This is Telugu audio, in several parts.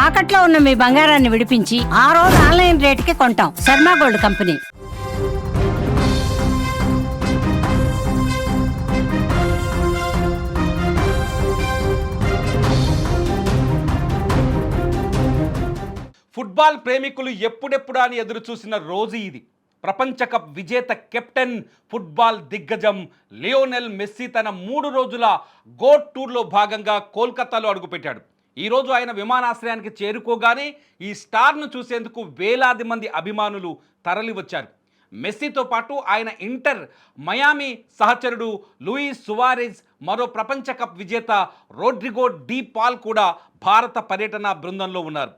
తాకట్లో ఉన్న మీ బంగారాన్ని విడిపించి ఆ రోజు ఆన్లైన్ రేటుకి కొంటాం. Sharma gold company. ఫుట్బాల్ ప్రేమికులు ఎప్పుడెప్పుడా అని ఎదురు చూసిన రోజు ఇది. ప్రపంచ కప్ విజేత కెప్టెన్ ఫుట్బాల్ దిగ్గజం లియోనెల్ మెస్సీ తన 3 రోజుల గోట్ టూర్లో భాగంగా కోల్కతాలో అడుగుపెట్టాడు. ఈరోజు ఆయన విమానాశ్రయానికి చేరుకోగానే ఈ స్టార్ను చూసేందుకు వేలాది మంది అభిమానులు తరలి వచ్చారు. మెస్సీతో పాటు ఆయన ఇంటర్ మయామి సహచరుడు లూయిస్ సువారెజ్, మరో ప్రపంచ కప్ విజేత రోడ్రిగో డి పాల్ కూడా భారత పర్యటన బృందంలో ఉన్నారు.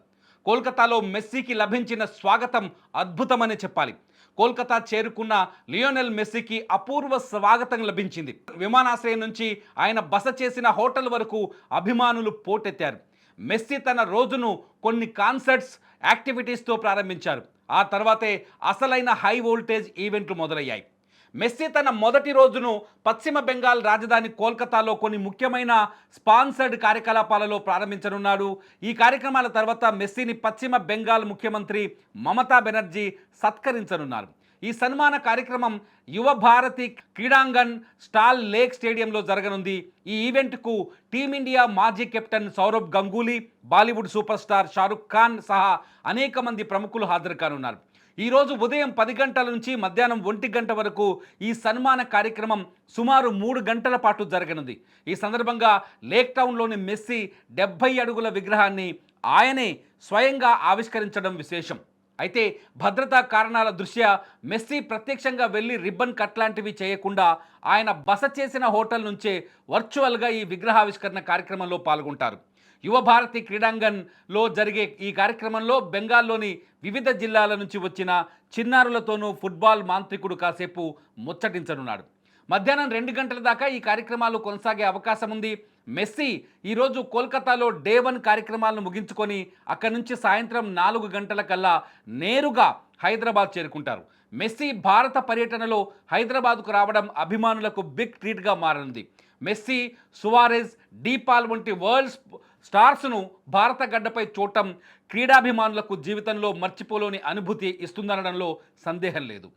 కోల్కతాలో మెస్సీకి లభించిన స్వాగతం అద్భుతమని చెప్పాలి. కోల్కతా చేరుకున్న లియోనెల్ మెస్సీకి అపూర్వ స్వాగతం లభించింది. విమానాశ్రయం నుంచి ఆయన బస చేసిన హోటల్ వరకు అభిమానులు పోటెత్తారు. మెస్సీ తన రోజును కొన్ని కాన్సర్ట్స్, యాక్టివిటీస్తో ప్రారంభించారు. ఆ తర్వాతే అసలైన హై వోల్టేజ్ ఈవెంట్లు మొదలయ్యాయి. మెస్సీ తన మొదటి రోజును పశ్చిమ బెంగాల్ రాజధాని కోల్కతాలో కొన్ని ముఖ్యమైన స్పాన్సర్డ్ కార్యకలాపాలలో ప్రారంభించనున్నాడు. ఈ కార్యక్రమాల తర్వాత మెస్సీని పశ్చిమ బెంగాల్ ముఖ్యమంత్రి మమతా బెనర్జీ సత్కరించనున్నారు. ఈ సన్మాన కార్యక్రమం యువ భారతి క్రీడాంగన్ స్టాల్ లేక్ స్టేడియంలో జరగనుంది. ఈ ఈవెంట్కు టీమిండియా మాజీ captain Sourav Ganguly, Bollywood superstar Shahrukh Khan సహా అనేక మంది ప్రముఖులు హాజరు కానున్నారు. ఈరోజు ఉదయం 10 గంటల నుంచి మధ్యాహ్నం 1 గంట వరకు ఈ సన్మాన కార్యక్రమం సుమారు 3 గంటల పాటు జరగనుంది. ఈ సందర్భంగా లేక్ టౌన్లోని మెస్సీ 70 అడుగుల విగ్రహాన్ని ఆయనే స్వయంగా ఆవిష్కరించడం విశేషం. అయితే భద్రతా కారణాల దృష్ట్యా మెస్సీ ప్రత్యక్షంగా వెళ్ళి రిబ్బన్ కట్ లాంటివి చేయకుండా ఆయన బస చేసిన హోటల్ నుంచే వర్చువల్గా ఈ విగ్రహావిష్కరణ కార్యక్రమంలో పాల్గొంటారు. యువ భారతి క్రీడాంగన్లో జరిగే ఈ కార్యక్రమంలో బెంగాల్లోని వివిధ జిల్లాల నుంచి వచ్చిన చిన్నారులతోనూ ఫుట్బాల్ మాంత్రికుడు కాసేపు ముచ్చటించనున్నాడు. మధ్యాహ్నం 2 గంటల దాకా ఈ కార్యక్రమాలు కొనసాగే అవకాశం ఉంది. మెస్సీ ఈరోజు కోల్కతాలో డే 1 కార్యక్రమాలను ముగించుకొని అక్కడి నుంచి సాయంత్రం 4 గంటల కల్లా నేరుగా హైదరాబాద్ చేరుకుంటారు. మెస్సీ భారత పర్యటనలో హైదరాబాద్కు రావడం అభిమానులకు బిగ్ ట్రీట్గా మారనుంది. మెస్సీ, సువారెజ్, డీపాల్ వంటి వరల్డ్ స్టార్స్ను భారత గడ్డపై చూడటం క్రీడాభిమానులకు జీవితంలో మర్చిపోలేని అనుభూతి ఇస్తుందనడంలో సందేహం లేదు.